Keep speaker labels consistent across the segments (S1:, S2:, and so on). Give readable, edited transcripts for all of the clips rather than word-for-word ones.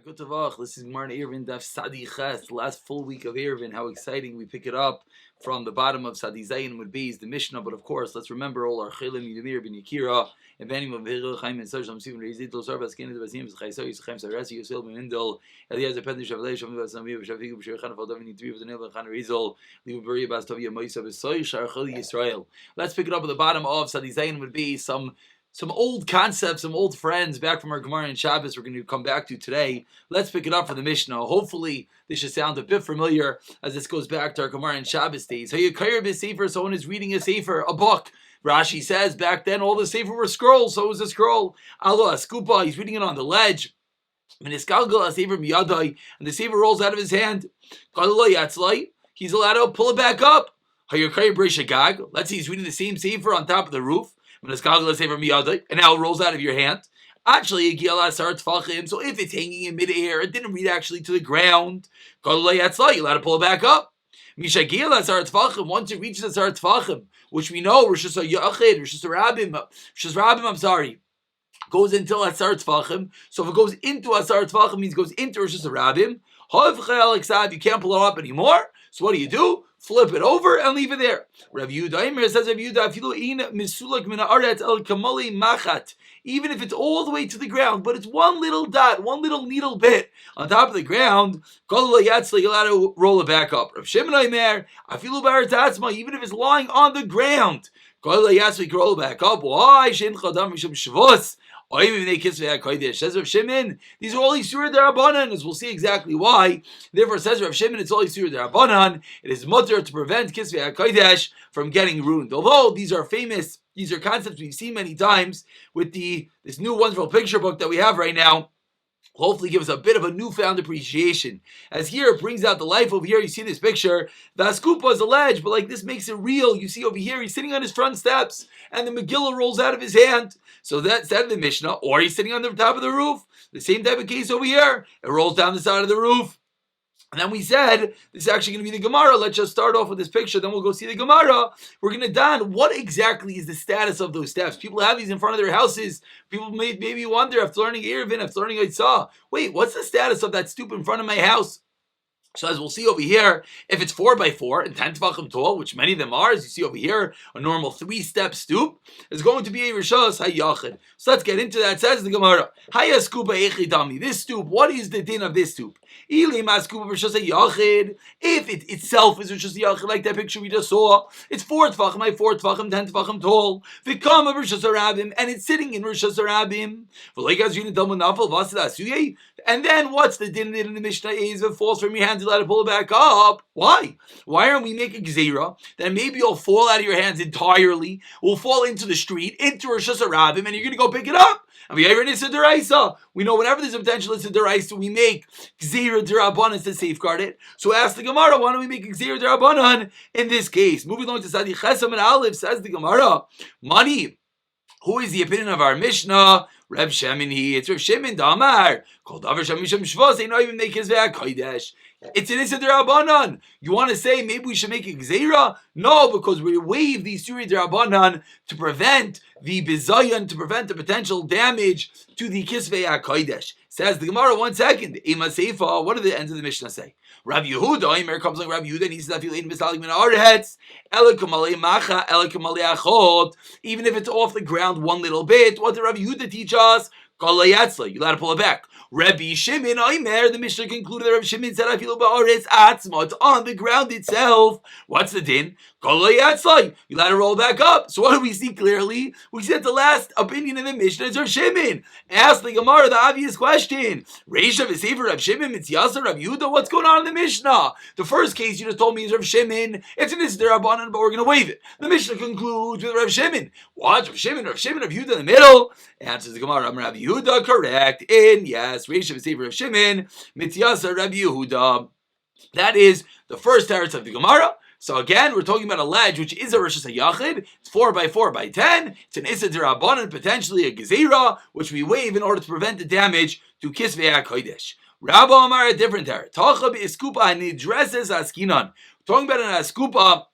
S1: This is Gemara Eruvin Daf Sadi Ches, last full week of Eruvin. How exciting! We pick it up from the bottom of Sadi Zayin would be the Mishnah, but of course, let's remember all our Chelim Yidamir Ben Yakira and Benim of Hirul Chaim and Sarjam Sivin Rezit Lo Sarba Skin the Basim Chayso Yischaim Sarasi Yosil Ben Indol Eliezer Pendish Shavlei Shavim Basami Shafiq B'Shirchan Faldovin Three of the Nil Khan Rizal Libu Beri Bastovia Moisa Besoy Sharchel Yisrael. Let's pick it up at the bottom of Sadi Zayin would be some old concepts, some old friends back from our Gemara and Shabbos we're going to come back to today. Let's pick it up for the Mishnah. Hopefully, this should sound a bit familiar as this goes back to our Gemara and Shabbos days. Someone is reading a sefer, a book. Rashi says back then all the sefer were scrolls, so it was a scroll. Allah, skupa, he's reading it on the ledge. And the sefer rolls out of his hand. He's allowed to pull it back up. Let's see, he's reading the same sefer on top of the roof. And now it rolls out of your hand. Actually, so if it's hanging in midair, it didn't read actually to the ground. You're allowed to pull it back up. Once it reaches the Sar Tfachim, which we know, Rosh Hashanah, goes into Asar Tfachim. So if it goes into Asar Tfachim, means it goes into Rosh Hashanah. You can't pull it up anymore. So what do? Flip it over and leave it there. Rav Yehuda says, even if it's all the way to the ground, but it's one little dot, one little needle bit on top of the ground, you're allowed to roll it back up. Rav Shimon even if it's lying on the ground, we can roll it back up. Why? Says Rav Shimon, these are all Yisur Darabanan, as we'll see exactly why. Therefore, says Rav Shimon, it's all Yisur Darabanan. It is mutter to prevent Kisvei HaKodesh from getting ruined. Although these are famous, these are concepts we've seen many times with this new wonderful picture book that we have right now. Hopefully give us a bit of a newfound appreciation. As here it brings out the life over here. You see this picture. The Askupa is a ledge, but like this makes it real. You see over here, he's sitting on his front steps, and the Megillah rolls out of his hand. So that's the Mishnah. Or he's sitting on the top of the roof. The same type of case over here. It rolls down the side of the roof. And then we said, this is actually going to be the Gemara. Let's just start off with this picture, then we'll go see the Gemara. We're going to don what exactly is the status of those steps. People have these in front of their houses. People maybe wonder, after learning Eruvin, after learning Eitzah, wait, what's the status of that stoop in front of my house? So as we'll see over here, if it's 4x4 and 10 tefachim tall, which many of them are, as you see over here, a normal 3-step stoop, is going to be a rishos hayachid. So let's get into that. Says the Gemara, Hayaskuba echidami. This stoop, what is the din of this stoop? If it itself is rishos hayachid, like that picture we just saw, it's 4 tefachim, 4 tefachim, 10 tefachim tall. V'kama rishos harabim, and it's sitting in rishos harabim. And then what's the din in the Mishnah is if it falls from your hands, you let it pull it back up. Why? Why aren't we making gzeira? Then maybe it'll fall out of your hands entirely, will fall into the street, into Rosh Hashanah, and you're going to go pick it up. And we know whenever there's a potential it's a deraisa, we make gzeira derabanan to safeguard it. So ask the Gemara, why don't we make gzeira derabanan in this case? Moving on to Sadi Chesam and Aleph, says the Gemara, money. Who is the opinion of our Mishnah? Reb Shimon, it's Reb Shimon Damar. Called Davar Shem Misham Shvos. They not even make his Kodesh. It's an Issa Derabanan. You want to say maybe we should make a Gzeira? No, because we waive the Suri Derabanan to prevent the Bizayan, to prevent the potential damage to the Kisvei HaKodesh. Says the Gemara, 1 second. Ema Seifa, what do the ends of the Mishnah say? Rav Yehuda, Imer comes like Rav Yehuda, and he says, even if it's off the ground one little bit, what did Rav Yehuda teach us? You're allowed to pull it back. Rabbi Shimon, the Mishnah concluded that Rabbi Shimon said, it's on the ground itself. What's the din? You're allowed to roll back up. So what do we see clearly? We see that the last opinion in the Mishnah is Rav Shimon. Ask the Gemara the obvious question. Reisha v'sefer Rav Shimon, mitziyasa Rav Yehuda. What's going on in the Mishnah? The first case you just told me is Rav Shimon. It's an Isser Rabbanan, but we're going to waive it. The Mishnah concludes with Rav Shimon. What? Rav Shimon, Rav Yehuda in the middle? Answers the Gemara, Rav Yehuda, correct. Yes, Reisha v'sefer Rav Shimon, mitziyasa Rav Yehuda. That is the first teretz of the Gemara. So again, we're talking about a ledge, which is a Rosh Hashanah. It's 4x4x10. It's an Issa D'Rabbanan, potentially a Gezerah, which we waive in order to prevent the damage to Kisvei HaKodesh. Rabba Amar, a different teretz. Tacha b'iskupa nidreses askinan. We're talking about an askupa,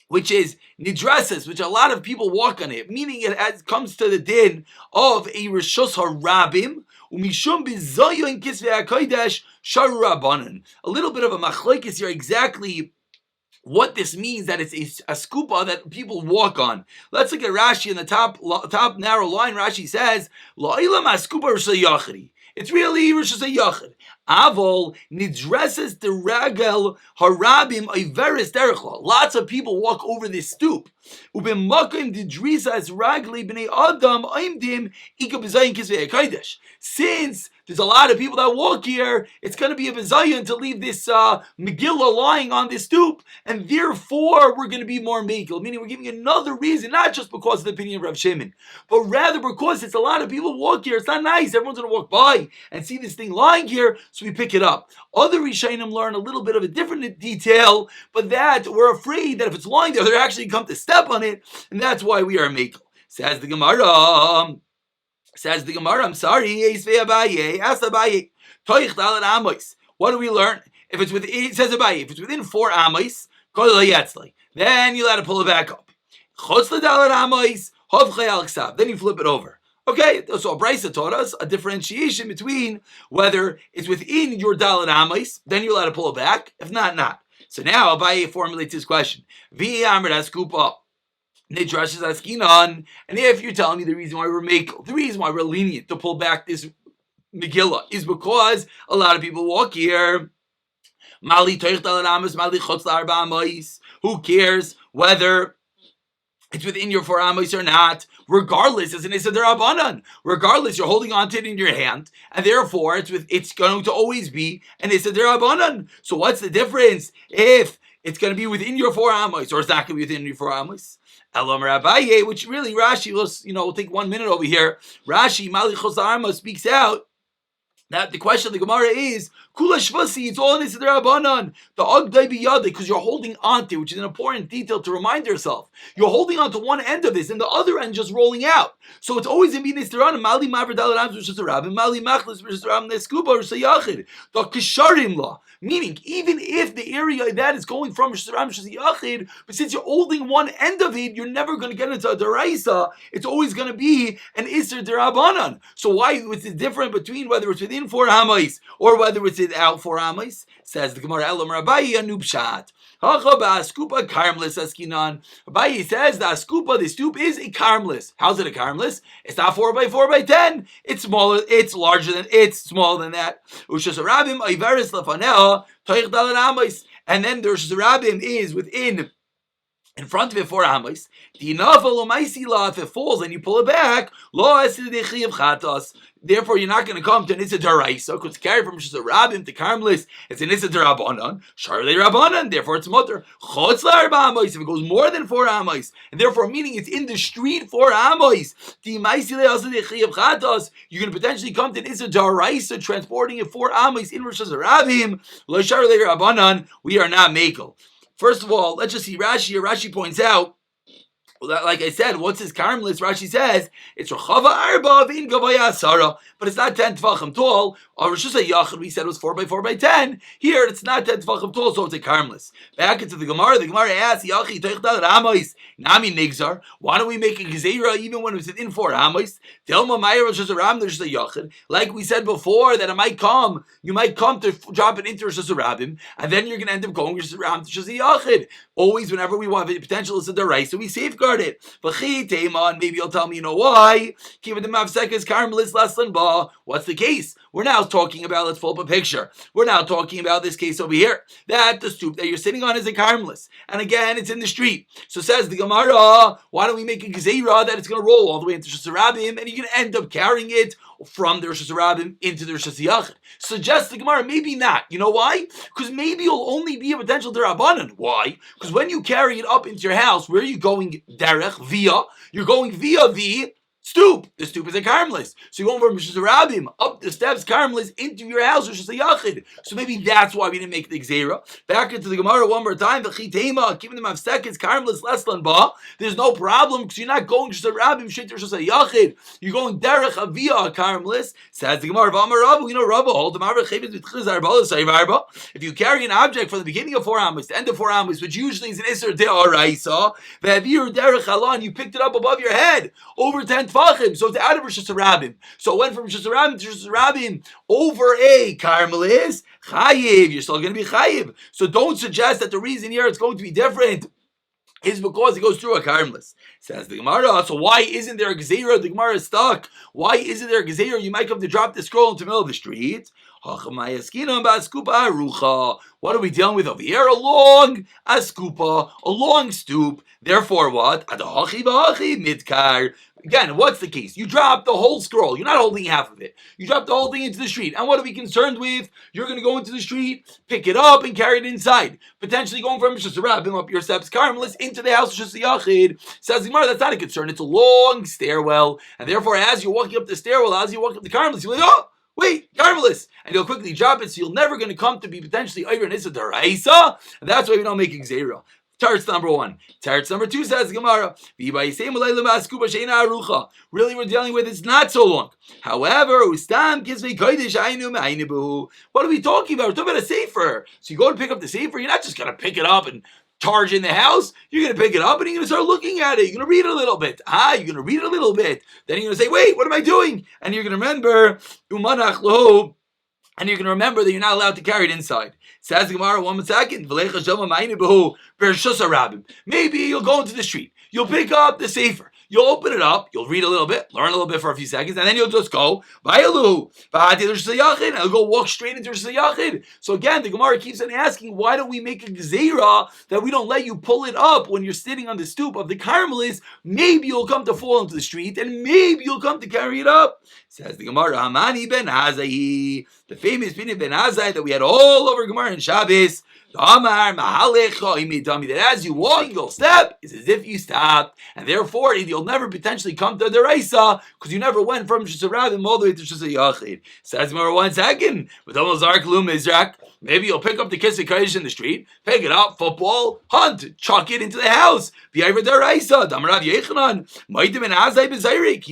S1: which is nidreses, which a lot of people walk on it, meaning it comes to the din of a Rishus HaRabim, Umishum bizayin kisvei hakodesh sharu rabbanan. A little bit of a machlokes here exactly what this means, that it's a skupa that people walk on. Let's look at Rashi in the top narrow line. Rashi says, La'ilam ha-skupa Rosh Yachid. It's really Rosh Yachid. Avol nidresses the ragel harabim iveris derechla. Lots of people walk over this stoop. Ubemakim didrisa as ragli b'nei adam aimdim ika b'zayin kisvei hakodesh. Since there's a lot of people that walk here, it's going to be a bizayin to leave this Megillah lying on this stoop, and therefore we're going to be more mekel. Meaning we're giving another reason, not just because of the opinion of Rav Shimon, but rather because it's a lot of people walk here. It's not nice. Everyone's going to walk by and see this thing lying here, so we pick it up. Other Rishonim learn a little bit of a different detail, but that we're afraid that if it's lying there, they're actually come to step on it, and that's why we are mekel. Says the Gemara. I'm sorry. Ask Abaye. What do we learn? If it's within, it says Abaye, if it's within 4 amos, then you'll have to pull it back up. Then you flip it over. Okay, so Brisa taught us a differentiation between whether it's within your dalet amos, then you'll have to pull it back. If not, not. So now Abaye formulates his question. And if you're telling me the reason why we're the reason why we're lenient to pull back this Megillah is because a lot of people walk here. Who cares whether it's within your 4 amos or not? Regardless, as an Issa D'Rabbanan. Regardless, you're holding on to it in your hand, and therefore it's going to always be an Issa D'Rabbanan. So what's the difference if it's going to be within your 4 amos or it's not going to be within your 4 amos? Elam Rabbaye, which really Rashi, we'll take 1 minute over here. Rashi, Malichos Arma, speaks out that the question of the Gemara is, Kula Shvasi, it's all in Issa D'Rabbanan. The Agdai Biyadai, because you're holding on to, which is an important detail to remind yourself. You're holding on to one end of this, and the other end just rolling out. So it's always in Issa D'Rabbanan. Mali Maver Dalarams, which is a Rabbin, Mali Machlis, which is a Rabbin, Neskuba, or Sayachid. The Kisharim law. Meaning, even if the area that is going from Yachid, but since you're holding one end of it, you're never going to get into a Daraisa. It's always going to be an Isser D'Rabbanan. So why is it different between whether it's within 4 amos or whether it's without 4 amos? Says the Gemara, Elam Rabbayi Anubshat. Abayi says the askupa, the stoop, is a karmless. How's it a karmless? It's not 4 by 4 by 10. It's smaller. It's smaller than that. And then there's the rabbim is within. In front of it 4 amos. If it falls and you pull it back, therefore you're not going to come to an Issa D'Oraisa, because to carry from Shisa Rabbim to Karmelis, it's an Issa D'Rabbanan, Sharlei Rabbanan, therefore it's mutter. Chotz L'Arba Amos, if it goes more than 4 amos, and therefore meaning it's in the street 4 amos, you're going to potentially come to an Issa D'Oraisa, transporting it 4 amos in Rosh Hashanah, Lo Sharlei Rabbanan, we are not mekel. First of all, let's just see Rashi. Rashi points out, like I said, what's his karmelis? Rashi says it's Rechava Arba V'in Gavaya Asara, but it's not 10 Tvachim tall. Or Rosh Yachid, we said it was 4 by 4 by 10. Here it's not 10 Tvachim tall, so it's a karmelis. Back into the Gemara asks Yachi Teichtal Ramos Nami Nigzar. Why don't we make a Gezerah even when it's within 4 amos? Dilma Meir Rosh Hashanah Rosh Yachid. Like we said before, that you might come to drop it into Rosh Hashanah, and then you're going to end up going Rosh Hashanah to Rosh Yachid. Always, whenever we want the potential is a derai, so we safeguard it. But maybe you'll tell me, you know why? What's the case? We're now talking about, let's pull up a picture. We're now talking about this case over here, that the stoop that you're sitting on is a karmelis. And again, it's in the street. So says the Gemara, why don't we make a gezerah that it's going to roll all the way into Rosh Hashanah, and you're going to end up carrying it from the Rosh Hashanah into the Rosh Hashanah. Suggests the Gemara, maybe not. You know why? Because maybe you'll only be a potential D'Rabbanan. Why? Because when you carry it up into your house, where are you going? Derech, via. You're going via the stoop. The stoop is a karmelis. So you're going from Rosh Hashanah up the steps, karmelis, into your house, Rosh Hashanah. So maybe that's why we didn't make the Gzeira. Back into the Gemara one more time. The Chitema, giving them have seconds, karmelis, less than ba. There's no problem because you're not going Rosh Hashanah straight to Rosh Hashanah. You're going derech via a karmelis. Says the Gemara, we know Rabba hold the Marva Chavis with Chizar Bala. If you carry an object from the beginning of 4 amos to the end of 4 amos, which usually is an Isser De'araisa, and you picked it up above your head over 10 Tfachim. So it's out of Rosh Hashanah. So it went from Rosh Hashanah to Rosh Hashanah over a Carmelis. Chayiv, you're still going to be chayiv. So don't suggest that the reason here it's going to be different is because it goes through a karmelis. Says the Gemara, so why isn't there a gezerah? The Gemara is stuck. Why isn't there a gezerah? You might come to drop the scroll into the middle of the street. What are we dealing with over here? A long askupa, a long stoop. Therefore what? Again, what's the case? You drop the whole scroll. You're not holding half of it. You drop the whole thing into the street. And what are we concerned with? You're going to go into the street, pick it up, and carry it inside. Potentially going from just a rabbin up your steps, Carmelis, into the house of just a yachid. Says Gemara, that's not a concern. It's a long stairwell. And therefore, as you're walking up the stairwell, as you walk up the Carmelis, you're like, oh, wait, Carmelis. And you'll quickly drop it, so you're never going to come to be potentially Ayr and Issa Daraisa. And that's why we don't make Xera. Teretz number 1. Teretz number 2 says Gemara, really we're dealing with it's not so long. However, what are we talking about? We're talking about a sefer. So you go to pick up the sefer, you're not just going to pick it up and charge in the house. You're going to pick it up and you're going to start looking at it. You're going to read it a little bit. You're going to read it a little bit. Then you're going to say, wait, what am I doing? And you're going to remember, and you're going to remember that you're not allowed to carry it inside. Says the Gemara, 1 second. Maybe you'll go into the street. You'll pick up the sefer. You'll open it up. You'll read a little bit, learn a little bit for a few seconds, and then you'll just go, and you'll go walk straight into Rosh Hashanah. So again, the Gemara keeps on asking, why don't we make a gezerah that we don't let you pull it up when you're sitting on the stoop of the Carmelis? Maybe you'll come to fall into the street, and maybe you'll come to carry it up. Says the Gemara, Hamani ben Hazai, the famous Ben Hazai that we had all over Gemara and Shabbos. That as you walk, you'll step is as if you stopped, and therefore you'll never potentially come to the Reisa because you never went from Shusarabim all the way to Shusayachid. Says more 1 second. With almost Arklum Mizrak, maybe you'll pick up the Kisei Kodesh in the street, pick it up, football, hunt, chuck it into the house. He's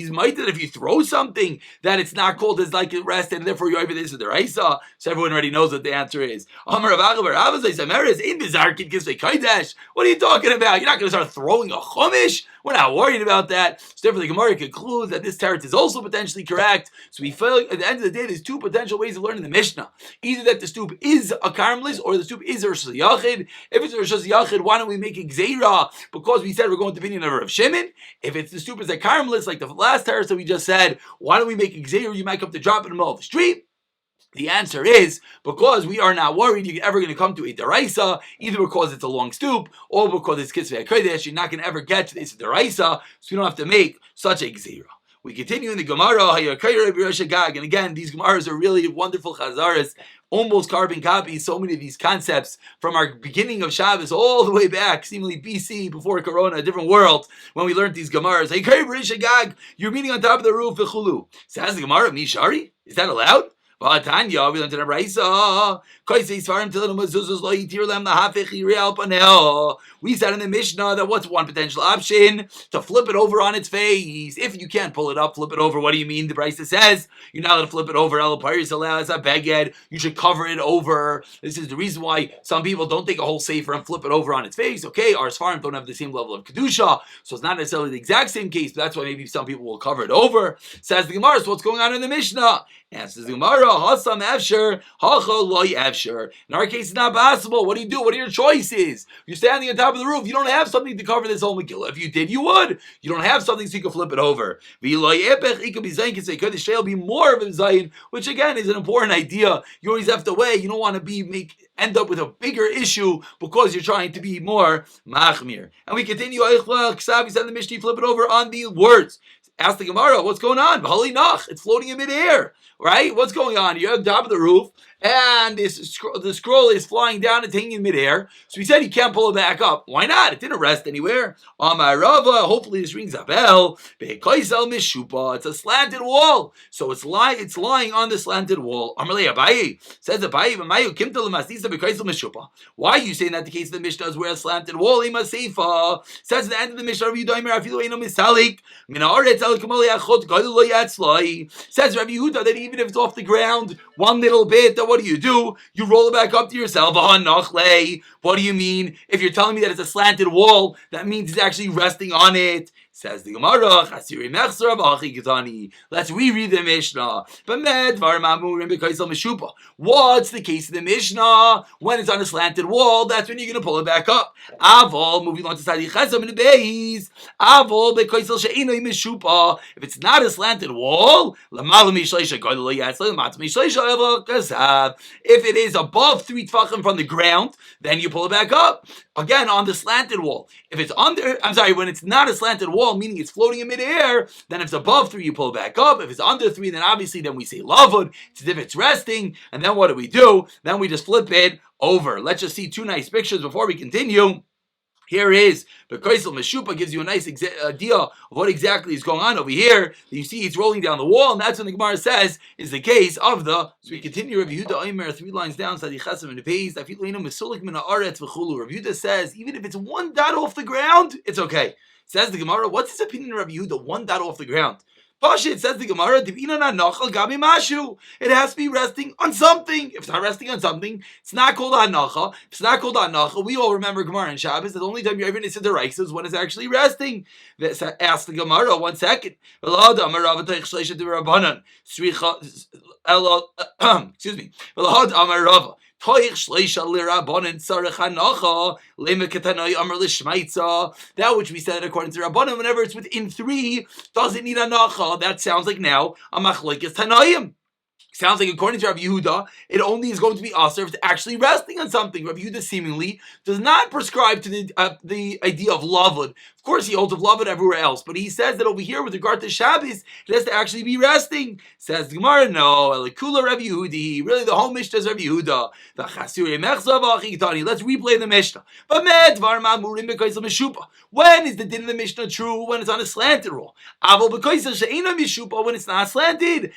S1: might that if you throw something that it's not called as like a rest, and therefore you're over this with the Reisa. So everyone already knows what the answer is. What are you talking about? You're not going to start throwing a chumash? We're not worried about that. So therefore the Gemara concludes that this teretz is also potentially correct. So we feel at the end of the day there's 2 potential ways of learning the Mishnah. Either that the stoop is a Carmelis or the stoop is a Rosh Hashanah. If it's a Rosh Hashanah, why don't we make a Gzeira? Because we said we're going to opinion of Rav Shimon. If it's the stoop is a Carmelis, like the last teretz that we just said, why don't we make a Gzeira? You might come to drop it in the middle of the street. The answer is because we are not worried you're ever going to come to a deraisa, either because it's a long stoop or because it's Kisvei HaKodesh. You're not going to ever get to this deraisa, so you don't have to make such a gzira. We continue in the Gemara, and again, these Gemaras are really wonderful chazaras, almost carbon copies, so many of these concepts from our beginning of Shabbos all the way back, seemingly BC, before Corona, a different world, when we learned these Gemaras. You're meeting on top of the roof, says the Gemara, Mishari? Is that allowed? We learned in the Brisa. We said in the Mishnah that what's one potential option? To flip it over on its face. If you can't pull it up, flip it over. What do you mean? The Brisa says you're not allowed to flip it over. As a beged, you should cover it over. This is the reason why some people don't take a whole sefer and flip it over on its face. Okay, our Sfarim don't have the same level of kedusha, so it's not necessarily the exact same case. But that's why maybe some people will cover it over. Says the Gemara. So what's going on in the Mishnah? Answers the Gemara. Hasam Efsher, Hacha Loi Efsher. In our case, it's not possible. What do you do? What are your choices? You're standing on top of the roof. You don't have something to cover this whole Megillah. If you did, you would. You don't have something so you can flip it over. It be more of a zayin, which again is an important idea. You always have to weigh. You don't want to end up with a bigger issue because you're trying to be more machmir. And we continue. Ksavi said the Mishnah, flip it over on the words. Ask the Gemara, what's going on? It's floating in midair, right? What's going on? You're on top of the roof, and the scroll is flying down and hanging in midair. So he said he can't pull it back up. Why not? It didn't rest anywhere. Hopefully this rings a bell. It's a slanted wall, so it's lying on the slanted wall. Says Abaye, why are you saying that the case of the Mishnah is where a slanted wall? Says at the end of the Mishnah, says Rabbi Yehuda that even if it's off the ground one little bit, then what do? You roll it back up to yourself. What do you mean? If you're telling me that it's a slanted wall, that means it's actually resting on it. Says the Gemara, Chasiri Mechsar Achi Ketani. Let's reread the Mishnah. What's the case of the Mishnah? When it's on a slanted wall, that's when you're going to pull it back up. Avol, moving on to Sadi Chesam in the base. Avol, Bekoisel She'inoi Mishupa. If it's not a slanted wall, if it is above 3 tefachim from the ground, then you pull it back up. Again, on the slanted wall. If it's when it's not a slanted wall, meaning it's floating in midair, then if it's above 3, you pull it back up. If it's under 3, then obviously then we say lavud. It's as if it's resting. And then what do? Then we just flip it over. Let's just see 2 nice pictures before we continue. Here is the Koisel Meshupa gives you a nice idea of what exactly is going on over here. You see it's rolling down the wall, and that's what the Gemara says is the case of the. So we continue. Rav Yehuda Omer 3 lines down. Sadi Chesam and the Beis. Rav Yehuda says even if it's 1 dot off the ground, it's okay. Says the Gemara. What's his opinion of Rav Yehuda? 1 dot off the ground. Pasha, it says the Gemara, it has to be resting on something. If it's not resting on something, it's not called hanacha. If it's not called hanacha, we all remember Gemara and Shabbos. The only time you're ever going to sit the rice is when it's actually resting. Ask the Gemara, 1 second. Excuse me. That which we said according to Rabbanan, whenever it's within 3, doesn't need hanacha. That sounds like now a machlokes Tanaim. Sounds like according to Rav Yehuda, it only is going to be aser if it's actually resting on something. Rav Yehuda seemingly does not prescribe to the idea of lavud. Of course, he holds of lavud everywhere else, but he says that over here with regard to Shabbos, it has to actually be resting. Says the Gemara, no, elikula Rav Yehudi. Really, the whole Mishnah is Rav Yehuda. Let's replay the Mishnah. When is the din of the Mishnah true? When it's on a slanted roll. When it's not slanted.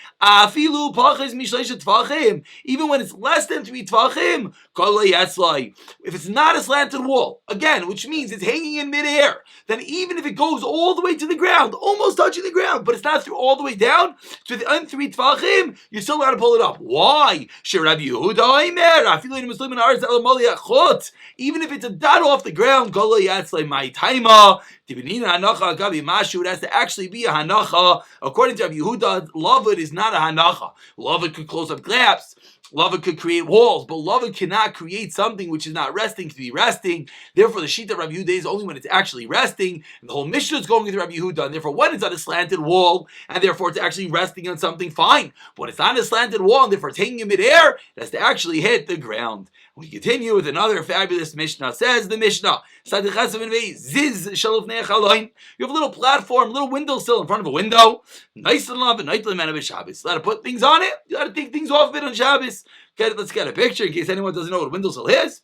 S1: Even when it's less than 3 tvachim, if it's not a slanted wall, again, which means it's hanging in midair, then even if it goes all the way to the ground, almost touching the ground, but it's not through all the way down, it's within 3 tvachim, you're still allowed to pull it up. Why? Even if it's a dot off the ground, it has to actually be a hanacha. According to Rav Yehuda, lavud is not a hanacha. Lavud could close up gaps. Lavud could create walls, but lavud cannot create something which is not resting to be resting. Therefore, the sheet of Rav Yehuda is only when it's actually resting. And the whole Mishnah is going with Rav Yehuda, and therefore when it's on a slanted wall, and therefore it's actually resting on something, fine. But when it's on a slanted wall, and therefore it's hanging in midair, it has to actually hit the ground. We continue with another fabulous Mishnah. Says the Mishnah, you have a little platform, little windowsill in front of a window. Nice and love, and nice and man of Shabbos. You got to put things on it. You got to take things off of it on Shabbos. Let's get a picture in case anyone doesn't know what a windowsill is.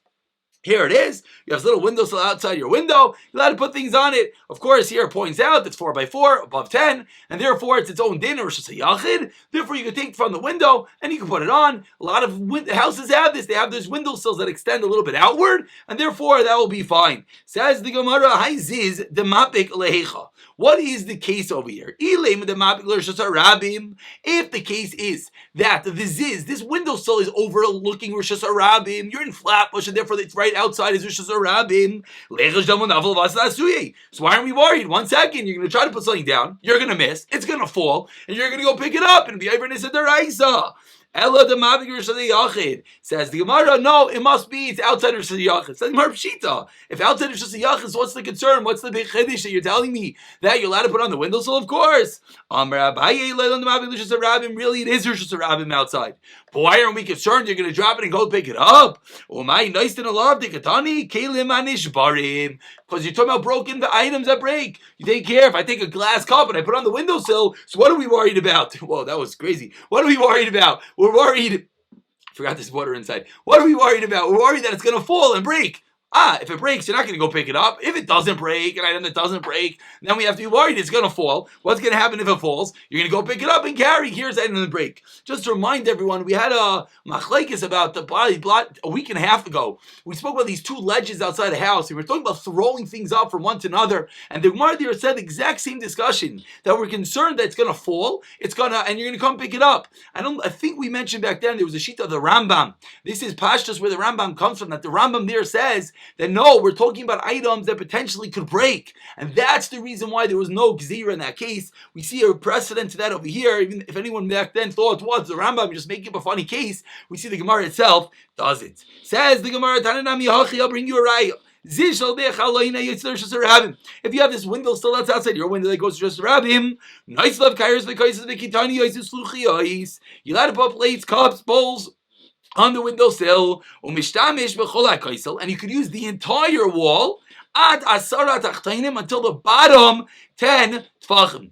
S1: Here it is. You have this little windowsill outside your window. You're allowed to put things on it. Of course, here it points out it's 4x4, above 10, and therefore it's its own din, or just a yachid. Therefore, you can take it from the window and you can put it on. A lot of houses have this. They have those windowsills that extend a little bit outward, and therefore that will be fine. Says the Gemara, Hai ziz de mapik lehecha. What is the case over here? If the case is that this windowsill is overlooking Rosh Hashanah, you're in Flatbush, and therefore it's right outside is Rosh Hashanah. So why aren't we worried? 1 second, you're going to try to put something down, you're going to miss, it's going to fall, and you're going to go pick it up and be over in the Ella the Mavik Rosh Yachid. Says the Gemara, no, it must be, it's outside Rosh Yachid. Says the Gemara Pshita. If outside Rosh Yachid, what's the concern? What's the big chiddush that you're telling me that you're allowed to put on the windowsill? Of course. Really, it is Rosh Hashanah outside. But why aren't we concerned? You're going to drop it and go pick it up. Because you're talking about broken items that break. You take care. If I take a glass cup and I put it on the windowsill, so what are we worried about? Whoa, that was crazy. What are we worried about? We're worried. Forgot this water inside. What are we worried about? We're worried that it's going to fall and break. If it breaks, you're not going to go pick it up. If it doesn't break, an item that doesn't break, then we have to be worried it's going to fall. What's going to happen if it falls? You're going to go pick it up and carry. Here's the item that break. Just to remind everyone, we had a machlekes about the body blot a week and a half ago. We spoke about these 2 ledges outside the house. We were talking about throwing things up from one to another. And the Gemara there said the exact same discussion, that we're concerned that it's going to fall, and you're going to come pick it up. I think we mentioned back then there was a sheet of the Rambam. This is Pashtus where the Rambam comes from, that the Rambam there says that no, we're talking about items that potentially could break. And that's the reason why there was no gzira in that case. We see a precedent to that over here. Even if anyone back then thought, what, the Rambam just making up a funny case, we see the Gemara itself does it. Says the Gemara, Tananami Hachi, I'll bring you a raya. If you have this window still that's outside your window that goes to just Rabbim, you let up plates, cups, bowls on the windowsill, and you could use the entire wall until the bottom 10 tfachim.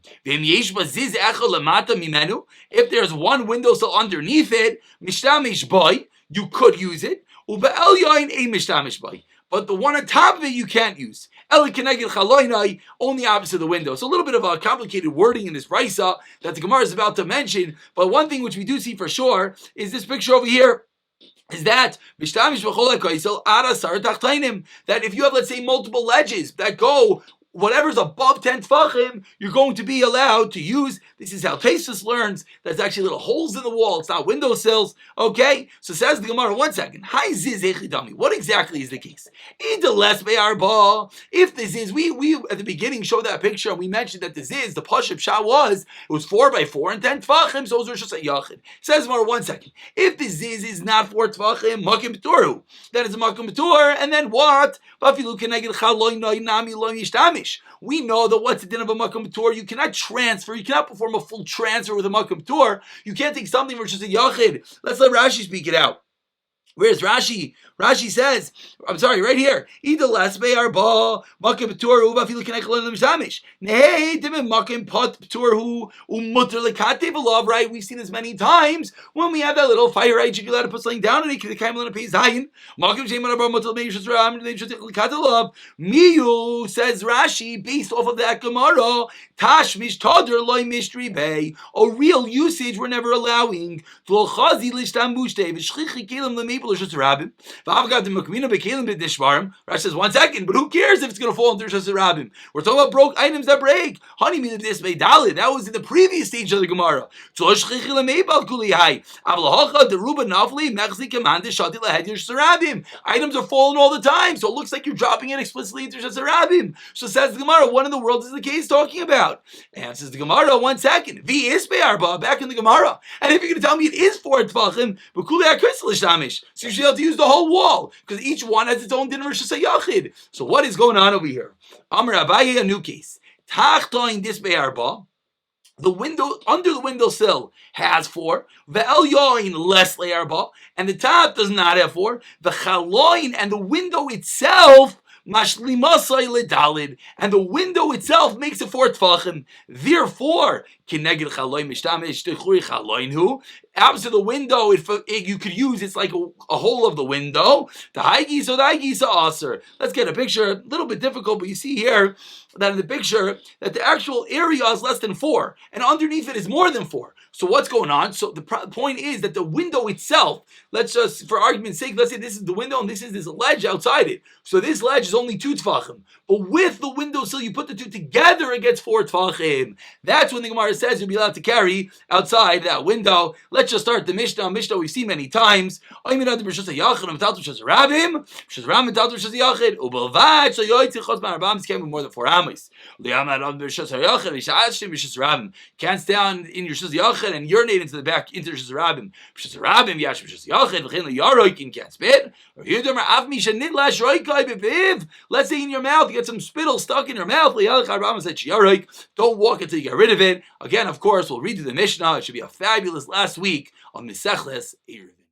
S1: If there's one windowsill underneath it, you could use it. But the one on top of it you can't use. Only opposite the window. So a little bit of a complicated wording in this brisa that the Gemara is about to mention. But one thing which we do see for sure is this picture over here. Is that that if you have, let's say, multiple ledges that go whatever's above 10 tfachim, you're going to be allowed to use. This is how Taisus learns. There's actually little holes in the wall. It's not windowsills. Okay? So says the Gemara, 1 second. What exactly is the case? If the ziz, we at the beginning showed that picture and we mentioned that the ziz, the Pashup Shah it was 4 by 4 and 10 tfachim, so those are just a yachid. Says the Gemara, 1 second. If the ziz is not 4 tfachim, makim b'toru. That is a makim b'tor, and then what? We know that what's the din of a makam tour? You cannot transfer. You cannot perform a full transfer with a makam tour. You can't take something which is a yachid. Let's let Rashi speak it out. Where's Rashi? Rashi says, I'm sorry, right here. Either last bay arba makim b'tur uba filu kenei chalon l'mishamish. Nei dimin makim pot b'tur hu umutter lekate v'lov. Right? We've seen this many times when we have that little fire. Right? You're allowed to put something down and it can come in a piece. Zayin makim sheman arba mutter meishus ram lekate v'lov. Miyu says Rashi based off of that Gemara. Tash mishtader loy mishtri bay. A real usage we're never allowing. V'lchazi l'shtam bushte v'shchichi kelim l'meipel l'shus rabim. Rashi says, 1 second, but who cares if it's going to fall into Rishas Rabbim? We're talking about broke items that break. Honey, mean this may dalit. That was in the previous stage of the Gemara. Items are falling all the time, so it looks like you're dropping it explicitly into Rishas Rabbim. So says the Gemara, what in the world is the case talking about? And says the Gemara, 1 second. Back in the Gemara. And if you're going to tell me it is 4 tefachim, so you should have to use the whole wall, because each one has its own din of Rosh Hashanah. So what is going on over here? Amar Abaye, a new case. Tachtoin dis be'arba. The window, under the windowsill has 4. Ve'el yoin less le'arba. And the top does not have 4. The chaloin, and the window itself, mashlimasai ledalid, and the window itself makes it 4 tfachim. Therefore, kineged chaloin mishtamish techuri chaloin hu. Opposite the window, you could use, it's like a hole of the window. The haigis or the haigis aser. Let's get a picture. A little bit difficult, but you see here that in the picture that the actual area is less than 4, and underneath it is more than 4. So what's going on? So the point is that the window itself, let's just, for argument's sake, let's say this is the window and this is this ledge outside it. So this ledge is only 2 tfachim. But with the windowsill, you put the two together, it gets 4 tfachim. That's when the Gemara says you'll be allowed to carry outside that window. Let's just start the Mishnah. Mishnah we've seen many times. More than 4 amis. Can't stand in your shus yachid and urinate into the back into shus rabim. Shus rabim yash shus yachid v'chein leyaroikin can't spit. Let's say in your mouth you get some spittle stuck in your mouth. Don't walk until you get rid of it. Again, of course, we'll read through the Mishnah. It should be a fabulous last week on Mesechles Eruvin.